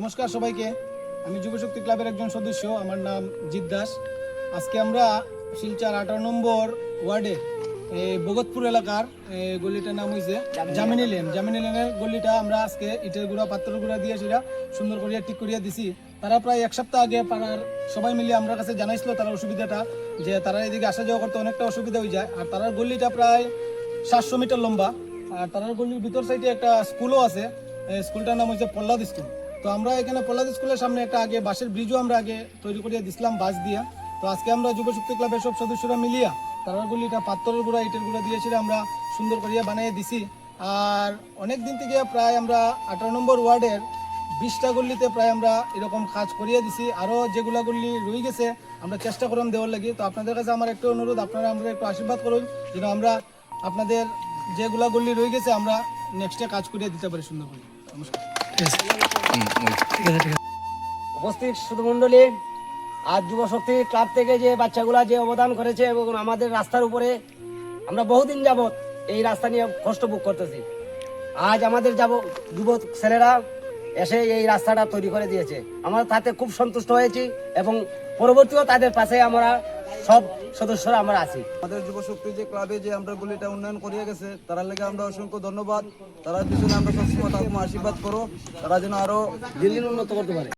নমস্কার সবাইকে। আমি যুবশক্তি ক্লাবের একজন সদস্য, আমার নাম জিৎ দাস। আজকে আমরা শিলচর 18 নম্বর ওয়ার্ডের ভগতপুর এলাকার গলিটার নাম হয়েছে জামিনী লেনের গলিটা আমরা আজকে ইটের গুঁড়া পাত্রের গুঁড়া দিয়ে সেটা সুন্দর করিয়া ঠিক করিয়া দিছি। তারা প্রায় এক সপ্তাহ আগে পাড়ার সবাই মিলে আমরা কাছে জানাইছিল তার অসুবিধাটা, যে তারা এদিকে আসা যাওয়া করতে অনেকটা অসুবিধা হয়ে যায়। আর তারার গলিটা প্রায় 700 মিটার লম্বা। আর তারার গলির ভিতর সাইডে একটা স্কুলও আছে, স্কুলটার নাম হচ্ছে পল্লাদ স্কুল। তো আমরা এখানে পল্লাদ স্কুলের সামনে একটা আগে বাঁশের ব্রিজও আমরা আগে তৈরি করিয়া দিছিলাম বাঁশ দিয়া। তো আজকে আমরা যুবশক্তি ক্লাবের সব সদস্যরা মিলিয়া তারার গলিটা পাথরের গুঁড়া ইটের গুঁড়া দিয়েছিল আমরা সুন্দর করিয়া বানিয়ে দিছি। আর অনেক দিন থেকে প্রায় আমরা 18 নম্বর ওয়ার্ডের 20টা গল্লিতে প্রায় আমরা এরকম কাজ করিয়ে দিছি। আরও যেগুলা গল্লি রয়ে গেছে আমরা চেষ্টা করলাম দেওয়ার লাগি। তো আপনাদের কাছে আমার একটা অনুরোধ, আপনারা আমরা একটু আশীর্বাদ করুন যেন আমরা আপনাদের যেগুলা গল্লি রয়ে গেছে আমরা নেক্সটে কাজ করিয়ে দিতে পারি সুন্দর করে। নমস্কার। উপস্থিত সুধমণ্ডলী, আজ যুবশক্তি ক্লাব থেকে যে বাচ্চাগুলা যে অবদান করেছে এবং আমাদের রাস্তার উপরে আমরা বহুদিন যাবৎ এই রাস্তা নিয়ে কষ্ট ভোগ করতেছি। আজ আমাদের যুবক ছেলেরা এসে এই রাস্তাটা তৈরি করে দিয়েছে, আমরা তাতে খুব সন্তুষ্ট হয়েছি এবং পরবর্তীও তাদের পাশে আমরা সব সদস্যরা আমরা আছি। আমাদের যুবশক্তি যে ক্লাবে যে আমরা গুলিটা উন্নয়ন করিয়ে গেছে তার লেগে আমরা অসংখ্য ধন্যবাদ। তারা পিছনে আমরা সবসময় আশীর্বাদ করো, তারা যেন আরো দিল্লির উন্নত করতে পারে।